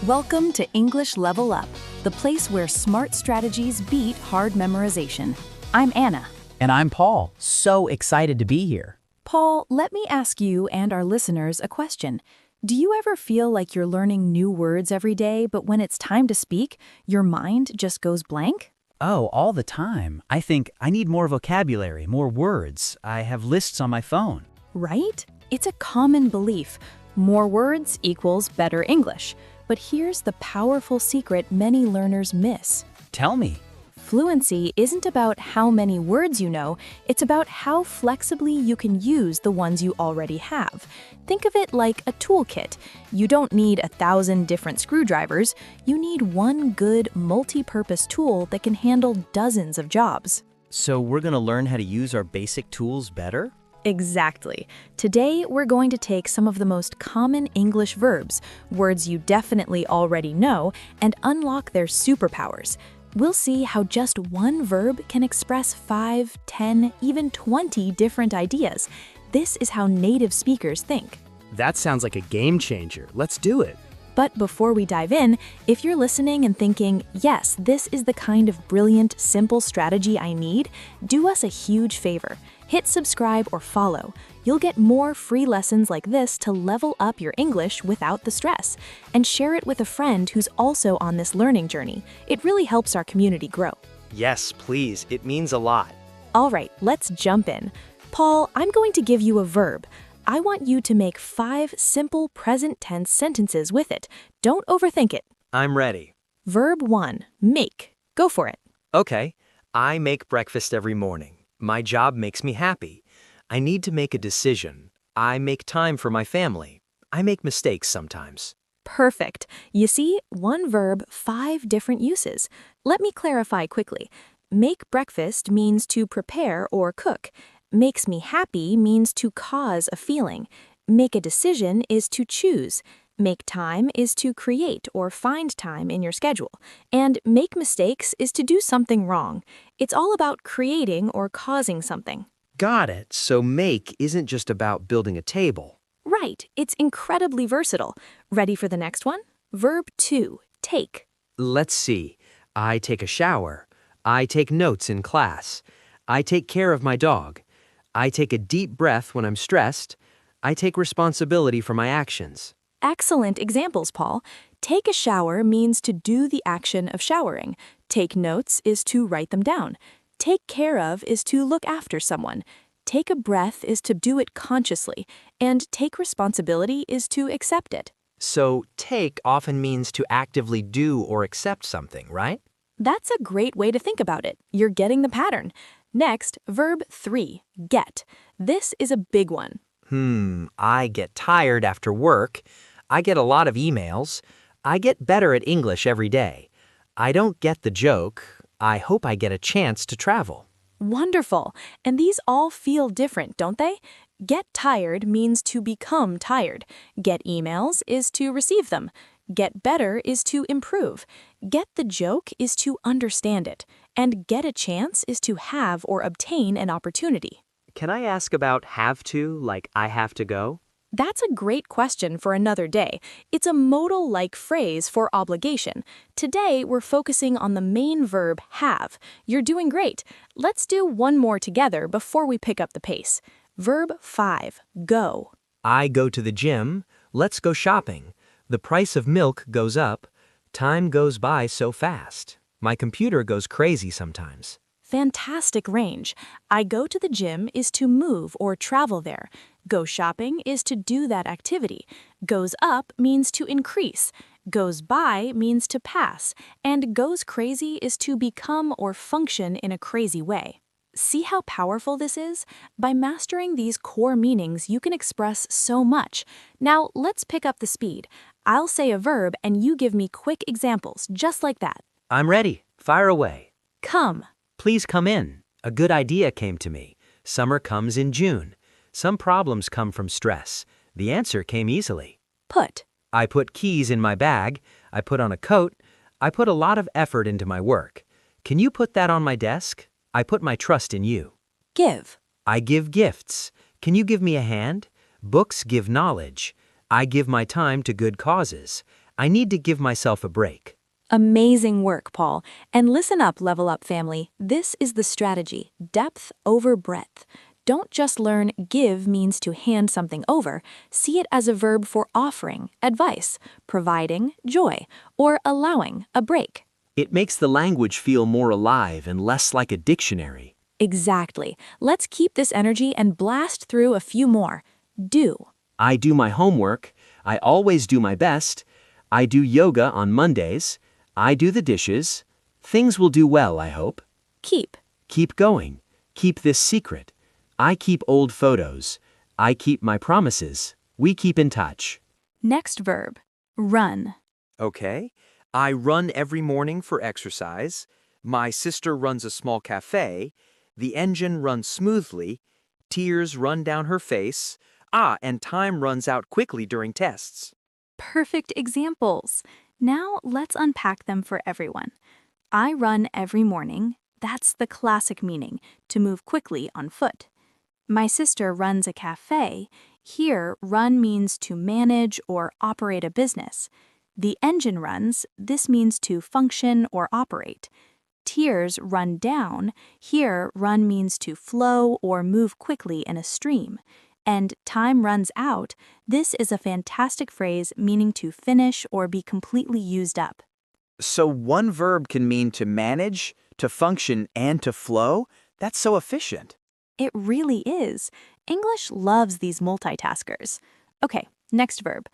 Welcome to English Level Up, the place where smart strategies beat hard memorization. I'm Anna. And I'm Paul. So excited to be here. Paul, let me ask you and our listeners a question. Do you ever feel like you're learning new words every day, but when it's time to speak, your mind just goes blank? Oh, all the time. I think I need more vocabulary, more words. I have lists on my phone. Right? It's a common belief. More words equals better English. But here's the powerful secret many learners miss. Tell me. Fluency isn't about how many words you know, it's about how flexibly you can use the ones you already have. Think of it like a toolkit. You don't need 1,000 different screwdrivers, you need one good multi-purpose tool that can handle dozens of jobs. So we're going to learn how to use our basic tools better? Exactly. Today, we're going to take some of the most common English verbs, words you definitely already know, and unlock their superpowers. We'll see how just one verb can express 5, 10, even 20 different ideas. This is how native speakers think. That sounds like a game changer. Let's do it. But before we dive in, if you're listening and thinking, yes, this is the kind of brilliant, simple strategy I need, do us a huge favor. Hit subscribe or follow. You'll get more free lessons like this to level up your English without the stress. And share it with a friend who's also on this learning journey. It really helps our community grow. Yes, please. It means a lot. All right, let's jump in. Paul, I'm going to give you a verb. I want you to make 5 simple present tense sentences with it. Don't overthink it. I'm ready. Verb 1, make. Go for it. Okay. I make breakfast every morning. My job makes me happy. I need to make a decision. I make time for my family. I make mistakes sometimes. Perfect. You see, one verb, 5 different uses. Let me clarify quickly. Make breakfast means to prepare or cook. Makes me happy means to cause a feeling. Make a decision is to choose. Make time is to create or find time in your schedule. And make mistakes is to do something wrong. It's all about creating or causing something. Got it. So make isn't just about building a table. Right. It's incredibly versatile. Ready for the next one? Verb 2, take. Let's see. I take a shower. I take notes in class. I take care of my dog. I take a deep breath when I'm stressed. I take responsibility for my actions. Excellent examples, Paul. Take a shower means to do the action of showering. Take notes is to write them down. Take care of is to look after someone. Take a breath is to do it consciously. And take responsibility is to accept it. So take often means to actively do or accept something, right? That's a great way to think about it. You're getting the pattern. Next, verb 3, get. This is a big one. I get tired after work. I get a lot of emails. I get better at English every day. I don't get the joke. I hope I get a chance to travel. Wonderful. And these all feel different, don't they? Get tired means to become tired. Get emails is to receive them. Get better is to improve. Get the joke is to understand it. And get a chance is to have or obtain an opportunity. Can I ask about have to, like I have to go? That's a great question for another day. It's a modal-like phrase for obligation. Today, we're focusing on the main verb have. You're doing great. Let's do one more together before we pick up the pace. Verb 5, go. I go to the gym. Let's go shopping. The price of milk goes up. Time goes by so fast. My computer goes crazy sometimes. Fantastic range. I go to the gym is to move or travel there. Go shopping is to do that activity. Goes up means to increase. Goes by means to pass. And goes crazy is to become or function in a crazy way. See how powerful this is? By mastering these core meanings, you can express so much. Now, let's pick up the speed. I'll say a verb and you give me quick examples, just like that. I'm ready. Fire away. Come. Please come in. A good idea came to me. Summer comes in June. Some problems come from stress. The answer came easily. Put. I put keys in my bag. I put on a coat. I put a lot of effort into my work. Can you put that on my desk? I put my trust in you. Give. I give gifts. Can you give me a hand? Books give knowledge. I give my time to good causes. I need to give myself a break. Amazing work, Paul. And listen up, Level Up family. This is the strategy, depth over breadth. Don't just learn give means to hand something over. See it as a verb for offering, advice, providing, joy, or allowing a break. It makes the language feel more alive and less like a dictionary. Exactly. Let's keep this energy and blast through a few more. Do. I do my homework. I always do my best. I do yoga on Mondays. I do the dishes. Things will do well, I hope. Keep. Keep going. Keep this secret. I keep old photos. I keep my promises. We keep in touch. Next verb. Run. Okay. I run every morning for exercise. My sister runs a small cafe. The engine runs smoothly. Tears run down her face. And time runs out quickly during tests. Perfect examples. Now let's unpack them for everyone. I run every morning. That's the classic meaning, to move quickly on foot. My sister runs a cafe. Here, run means to manage or operate a business. The engine runs. This means to function or operate. Tears run down. Here, run means to flow or move quickly in a stream. And time runs out. This is a fantastic phrase meaning to finish or be completely used up. So one verb can mean to manage, to function, and to flow? That's so efficient. It really is. English loves these multitaskers. Okay, next verb.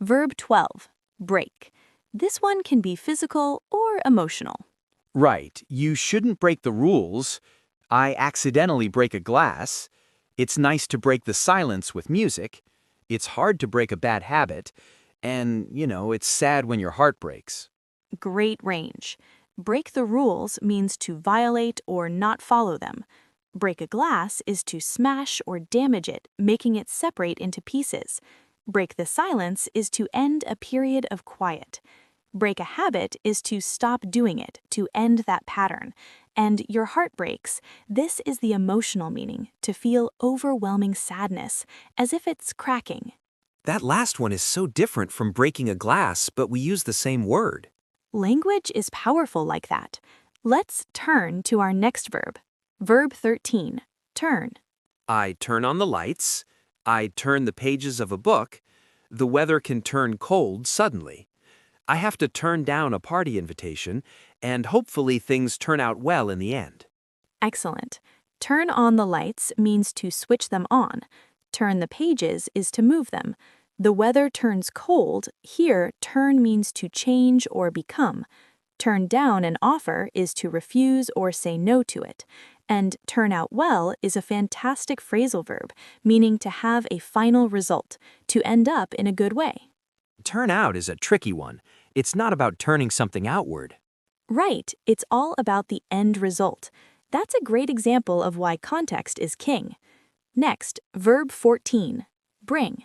Verb 12, break. This one can be physical or emotional. Right, you shouldn't break the rules. I accidentally break a glass. It's nice to break the silence with music. It's hard to break a bad habit. And, it's sad when your heart breaks. Great range. Break the rules means to violate or not follow them. Break a glass is to smash or damage it, making it separate into pieces. Break the silence is to end a period of quiet. Break a habit is to stop doing it, to end that pattern. And your heart breaks. This is the emotional meaning, to feel overwhelming sadness, as if it's cracking. That last one is so different from breaking a glass, but we use the same word. Language is powerful like that. Let's turn to our next verb. Verb 13, turn. I turn on the lights. I turn the pages of a book. The weather can turn cold suddenly. I have to turn down a party invitation, and hopefully things turn out well in the end. Excellent. Turn on the lights means to switch them on. Turn the pages is to move them. The weather turns cold. Here, turn means to change or become. Turn down an offer is to refuse or say no to it. And turn out well is a fantastic phrasal verb, meaning to have a final result, to end up in a good way. Turn out is a tricky one. It's not about turning something outward. Right, it's all about the end result. That's a great example of why context is king. Next, verb 14, bring.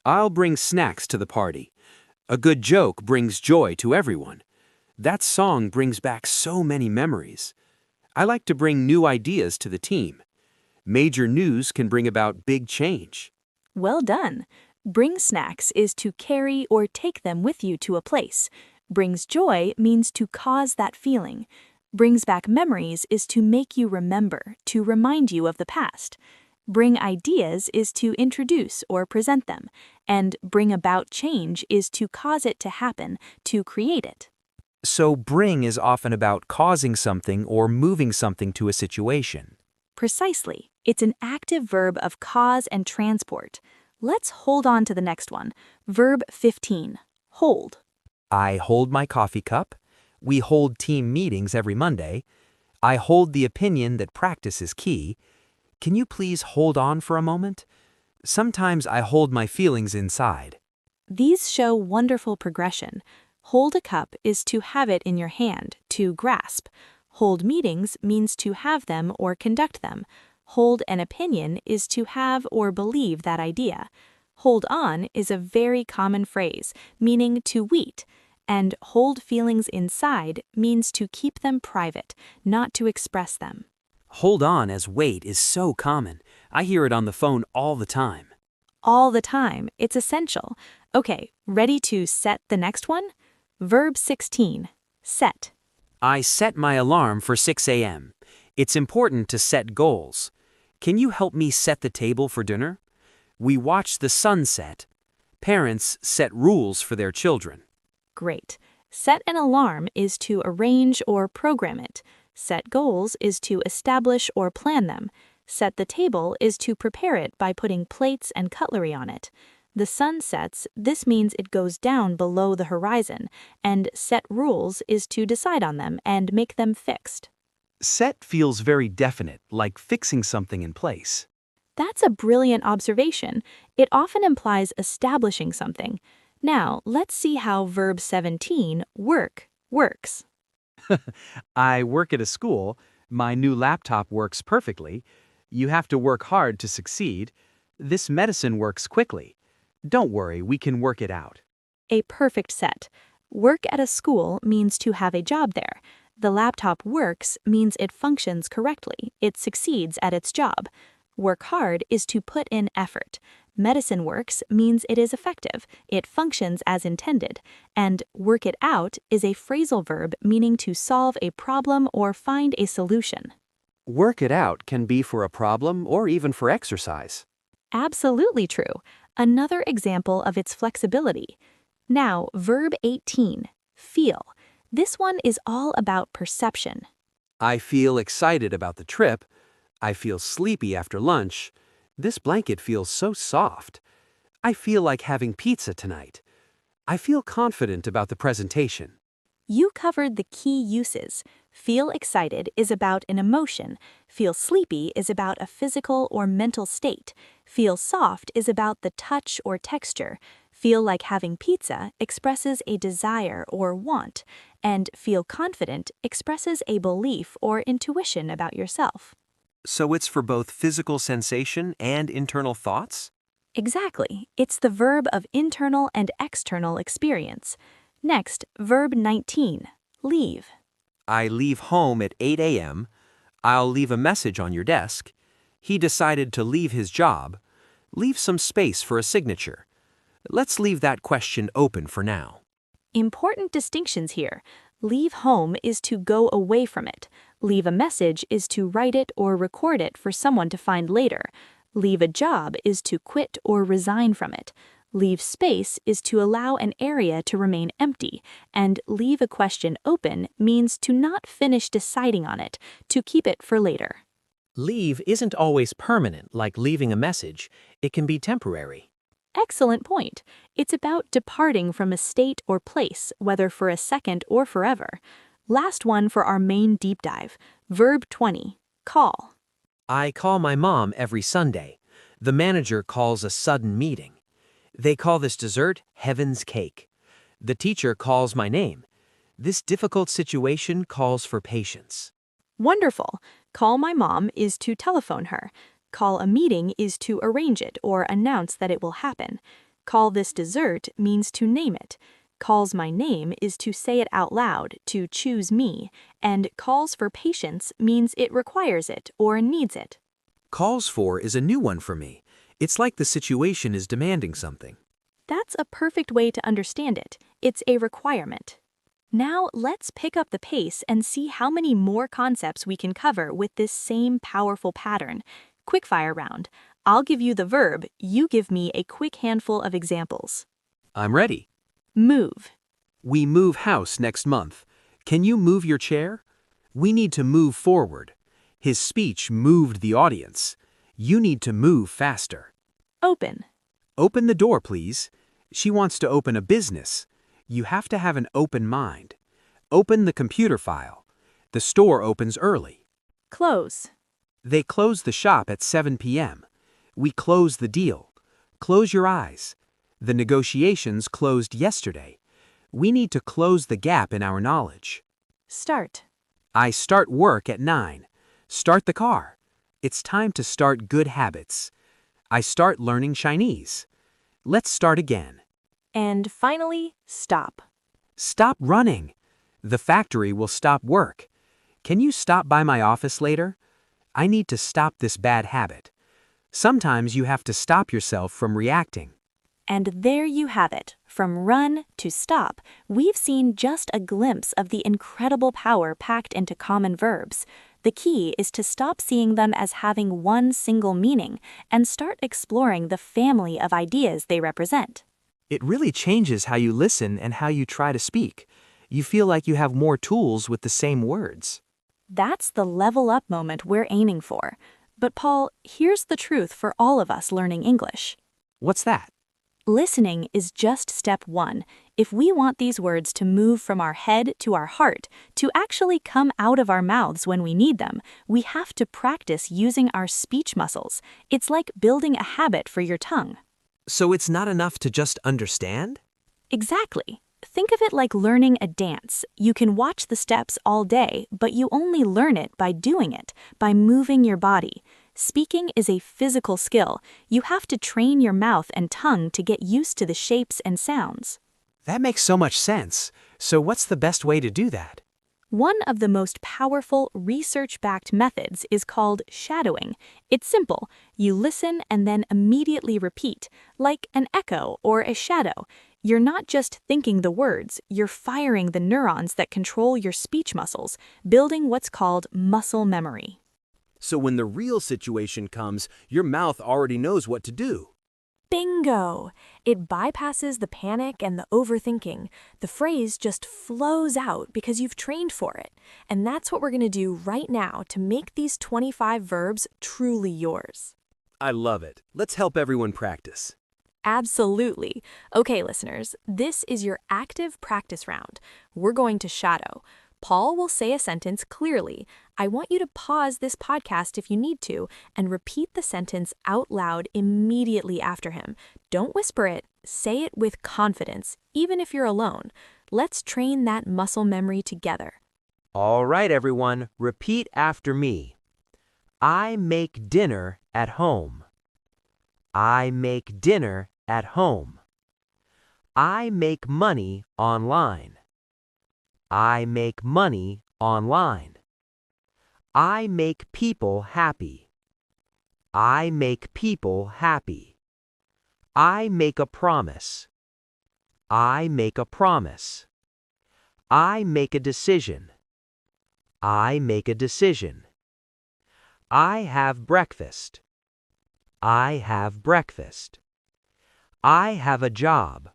I'll bring snacks to the party. A good joke brings joy to everyone. That song brings back so many memories. I like to bring new ideas to the team. Major news can bring about big change. Well done. Bring snacks is to carry or take them with you to a place. Brings joy means to cause that feeling. Brings back memories is to make you remember, to remind you of the past. Bring ideas is to introduce or present them. And bring about change is to cause it to happen, to create it. So bring is often about causing something or moving something to a situation. Precisely. It's an active verb of cause and transport. Let's hold on to the next one. Verb 15, hold. I hold my coffee cup. We hold team meetings every Monday. I hold the opinion that practice is key. Can you please hold on for a moment? Sometimes I hold my feelings inside. These show wonderful progression. Hold a cup is to have it in your hand, to grasp. Hold meetings means to have them or conduct them. Hold an opinion is to have or believe that idea. Hold on is a very common phrase, meaning to wait. And hold feelings inside means to keep them private, not to express them. Hold on as wait is so common. I hear it on the phone all the time. All the time, it's essential. Okay, ready to set the next one? Verb 16. Set. I set my alarm for 6 a.m. It's important to set goals. Can you help me set the table for dinner? We watch the sunset. Parents set rules for their children. Great. Set an alarm is to arrange or program it. Set goals is to establish or plan them. Set the table is to prepare it by putting plates and cutlery on it. The sun sets, this means it goes down below the horizon, and set rules is to decide on them and make them fixed. Set feels very definite, like fixing something in place. That's a brilliant observation. It often implies establishing something. Now, let's see how verb 17, work, works. I work at a school. My new laptop works perfectly. You have to work hard to succeed. This medicine works quickly. Don't worry, we can work it out. A perfect set. Work at a school means to have a job there. The laptop works means it functions correctly. It succeeds at its job. Work hard is to put in effort. Medicine works means it is effective. It functions as intended. And work it out is a phrasal verb meaning to solve a problem or find a solution. Work it out can be for a problem or even for exercise. Absolutely true. Another example of its flexibility. Now, verb 18, feel. This one is all about perception. I feel excited about the trip. I feel sleepy after lunch. This blanket feels so soft. I feel like having pizza tonight. I feel confident about the presentation. You covered the key uses. Feel excited is about an emotion. Feel sleepy is about a physical or mental state. Feel soft is about the touch or texture. Feel like having pizza expresses a desire or want. And feel confident expresses a belief or intuition about yourself. So it's for both physical sensation and internal thoughts? Exactly. It's the verb of internal and external experience. Next, verb 19, leave. I leave home at 8 a.m. I'll leave a message on your desk. He decided to leave his job. Leave some space for a signature. Let's leave that question open for now. Important distinctions here. Leave home is to go away from it. Leave a message is to write it or record it for someone to find later. Leave a job is to quit or resign from it. Leave space is to allow an area to remain empty, and leave a question open means to not finish deciding on it, to keep it for later. Leave isn't always permanent, like leaving a message. It can be temporary. Excellent point. It's about departing from a state or place, whether for a second or forever. Last one for our main deep dive. Verb 20, call. I call my mom every Sunday. The manager calls a sudden meeting. They call this dessert Heaven's Cake. The teacher calls my name. This difficult situation calls for patience. Wonderful. Call my mom is to telephone her. Call a meeting is to arrange it or announce that it will happen. Call this dessert means to name it. Calls my name is to say it out loud, to choose me. And calls for patience means it requires it or needs it. Calls for is a new one for me. It's like the situation is demanding something. That's a perfect way to understand it. It's a requirement. Now let's pick up the pace and see how many more concepts we can cover with this same powerful pattern. Quickfire round. I'll give you the verb, you give me a quick handful of examples. I'm ready. Move. We move house next month. Can you move your chair? We need to move forward. His speech moved the audience. You need to move faster. Open. Open the door, please. She wants to open a business. You have to have an open mind. Open the computer file. The store opens early. Close. They close the shop at 7 p.m. We close the deal. Close your eyes. The negotiations closed yesterday. We need to close the gap in our knowledge. Start. I start work at 9. Start the car. It's time to start good habits. I start learning Chinese. Let's start again. And finally, stop. Stop running. The factory will stop work. Can you stop by my office later? I need to stop this bad habit. Sometimes you have to stop yourself from reacting. And there you have it. From run to stop, we've seen just a glimpse of the incredible power packed into common verbs. The key is to stop seeing them as having one single meaning and start exploring the family of ideas they represent. It really changes how you listen and how you try to speak. You feel like you have more tools with the same words. That's the level up moment we're aiming for. But Paul, here's the truth for all of us learning English. What's that? Listening is just step one. If we want these words to move from our head to our heart, to actually come out of our mouths when we need them, we have to practice using our speech muscles. It's like building a habit for your tongue. So it's not enough to just understand? Exactly. Think of it like learning a dance. You can watch the steps all day, but you only learn it by doing it, by moving your body. Speaking is a physical skill. You have to train your mouth and tongue to get used to the shapes and sounds. That makes so much sense. So what's the best way to do that? One of the most powerful research-backed methods is called shadowing. It's simple. You listen and then immediately repeat, like an echo or a shadow. You're not just thinking the words, you're firing the neurons that control your speech muscles, building what's called muscle memory. So when the real situation comes, your mouth already knows what to do. Bingo! It bypasses the panic and the overthinking. The phrase just flows out because you've trained for it. And that's what we're going to do right now to make these 25 verbs truly yours. I love it. Let's help everyone practice. Absolutely. Okay, listeners, this is your active practice round. We're going to shadow. Paul will say a sentence clearly. I want you to pause this podcast if you need to and repeat the sentence out loud immediately after him. Don't whisper it. Say it with confidence, even if you're alone. Let's train that muscle memory together. All right, everyone, repeat after me. I make dinner at home. I make dinner at home. I make money online. I make money online. I make people happy. I make people happy. I make a promise. I make a promise. I make a decision. I make a decision. I have breakfast. I have breakfast. I have a job.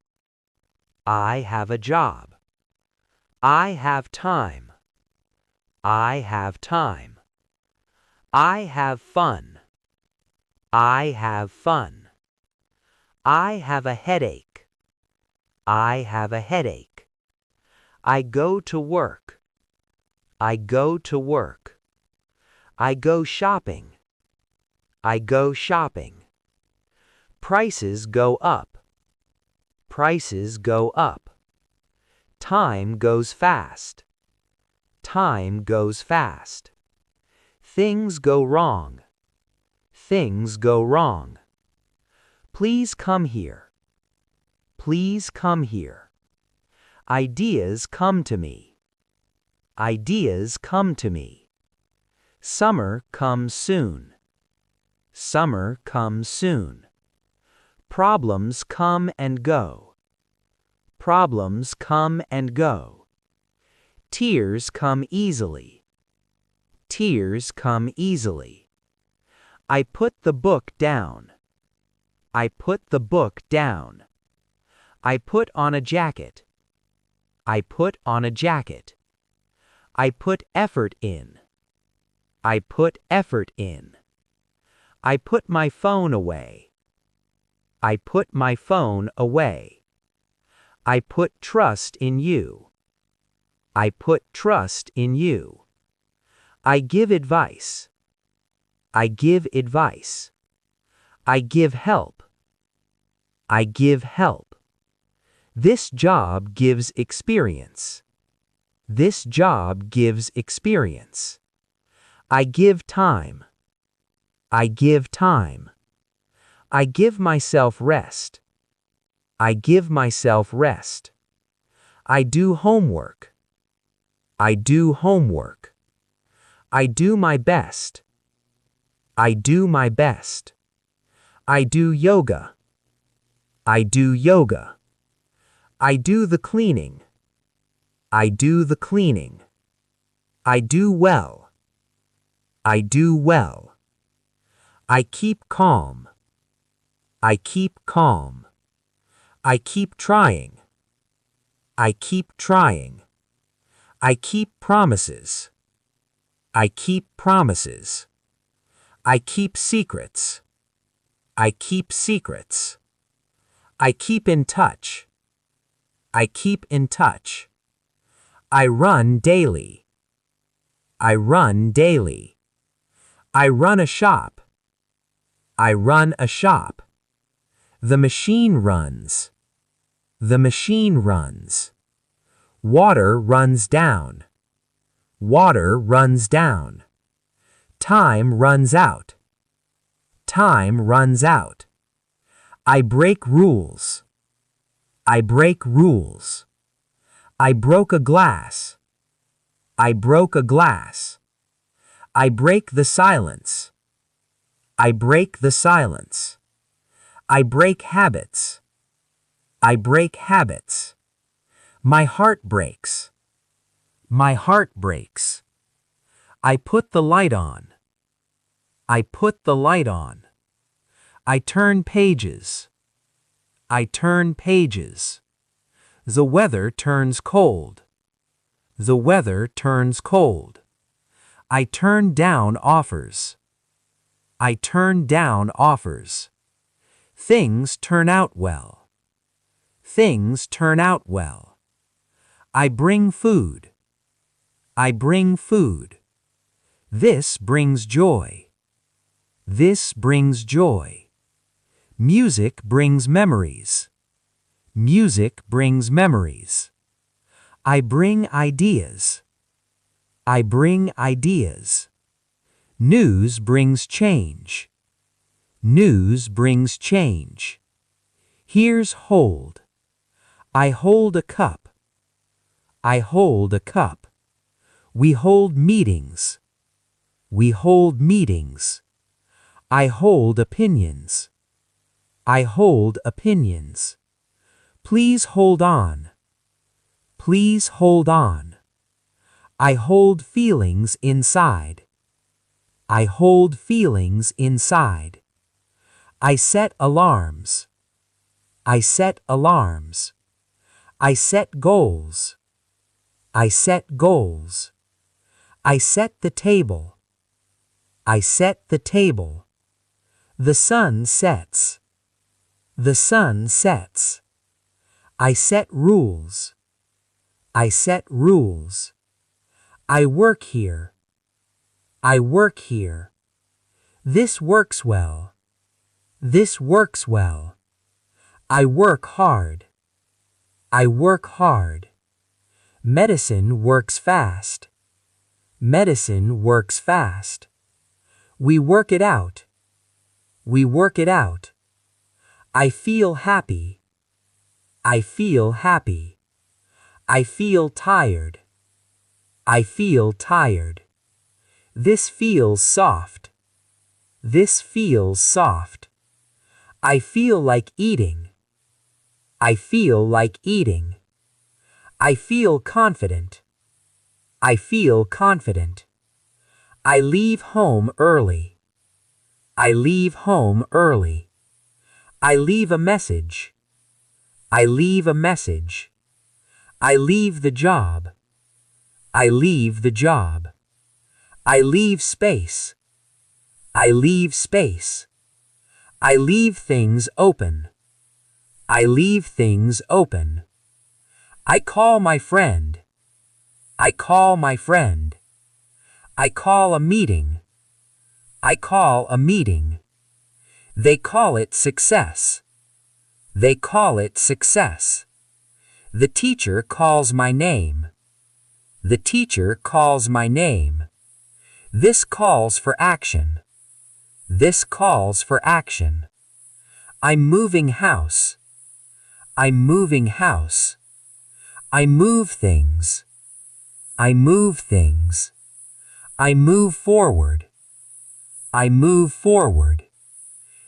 I have a job. I have time. I have time. I have fun. I have fun. I have a headache. I have a headache. I go to work. I go to work. I go shopping. I go shopping. Prices go up. Prices go up. Time goes fast. Time goes fast. Things go wrong. Things go wrong. Please come here. Please come here. Ideas come to me. Ideas come to me. Summer comes soon. Summer comes soon. Problems come and go. Problems come and go. Tears come easily. Tears come easily. I put the book down. I put the book down. I put on a jacket. I put on a jacket. I put effort in. I put effort in. I put my phone away. I put my phone away. I put trust in you. I put trust in you. I give advice. I give advice. I give help. I give help. This job gives experience. This job gives experience. I give time. I give time. I give myself rest. I give myself rest. I do homework. I do homework. I do my best. I do my best. I do yoga. I do yoga. I do the cleaning. I do the cleaning. I do well. I do well. I keep calm. I keep calm. I keep trying. I keep trying. I keep promises. I keep promises. I keep secrets. I keep secrets. I keep in touch. I keep in touch. I run daily. I run daily. I run a shop. I run a shop. The machine runs. The machine runs. Water runs down. Water runs down. Time runs out. Time runs out. I break rules. I break rules. I broke a glass. I broke a glass. I break the silence. I break the silence. I break habits. I break habits. My heart breaks. My heart breaks. I put the light on. I put the light on. I turn pages. I turn pages. The weather turns cold. The weather turns cold. I turn down offers. I turn down offers. Things turn out well. Things turn out well. I bring food. I bring food. This brings joy. This brings joy. Music brings memories. Music brings memories. I bring ideas. I bring ideas. News brings change. News brings change. Here's hold. I hold a cup. I hold a cup. We hold meetings. We hold meetings. I hold opinions. I hold opinions. Please hold on. Please hold on. I hold feelings inside. I hold feelings inside. I set alarms. I set alarms. I set goals. I set goals. I set the table. I set the table. The sun sets. The sun sets. I set rules. I set rules. I work here. I work here. This works well. This works well. I work hard. I work hard. Medicine works fast. Medicine works fast. We work it out. We work it out. I feel happy. I feel happy. I feel tired. I feel tired. This feels soft. This feels soft. I feel like eating. I feel like eating. I feel confident. I feel confident. I leave home early. I leave home early. I leave a message. I leave a message. I leave the job. I leave the job. I leave space. I leave space. I leave things open. I leave things open. I call my friend. I call my friend. I call a meeting. I call a meeting. They call it success. They call it success. The teacher calls my name. The teacher calls my name. This calls for action. This calls for action. I'm moving house. I'm moving house. I move things. I move things. I move forward. I move forward.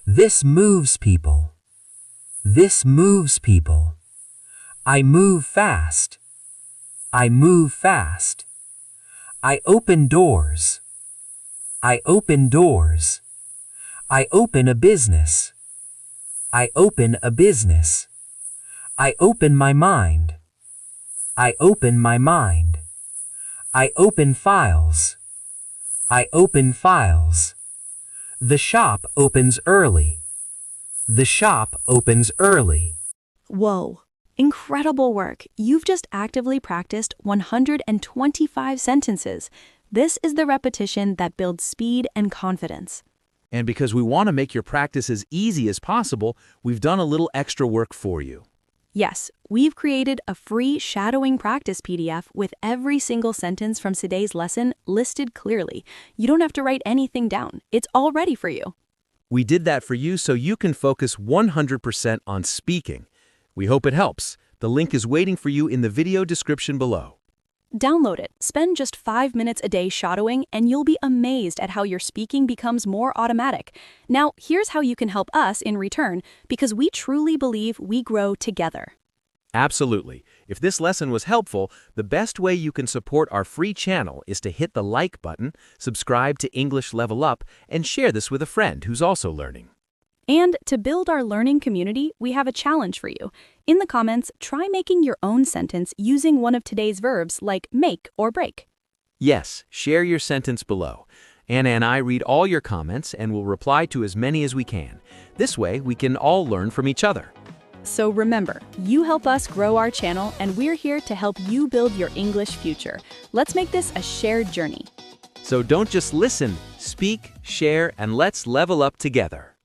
This moves people. This moves people. I move fast. I move fast. I open doors. I open doors. I open a business. I open a business. I open my mind. I open my mind. I open files. I open files. The shop opens early. The shop opens early. Whoa. Incredible work. You've just actively practiced 125 sentences. This is the repetition that builds speed and confidence. And because we want to make your practice as easy as possible, we've done a little extra work for you. Yes, we've created a free shadowing practice PDF with every single sentence from today's lesson listed clearly. You don't have to write anything down. It's all ready for you. We did that for you so you can focus 100% on speaking. We hope it helps. The link is waiting for you in the video description below. Download it. Spend just 5 minutes a day shadowing, and you'll be amazed at how your speaking becomes more automatic. Now, here's how you can help us in return, because we truly believe we grow together. Absolutely. If this lesson was helpful, the best way you can support our free channel is to hit the like button, subscribe to English Level Up, and share this with a friend who's also learning. And to build our learning community, we have a challenge for you. In the comments, try making your own sentence using one of today's verbs like make or break. Yes, share your sentence below. Anna and I read all your comments and will reply to as many as we can. This way, we can all learn from each other. So remember, you help us grow our channel, and we're here to help you build your English future. Let's make this a shared journey. So don't just listen, speak, share, and let's level up together.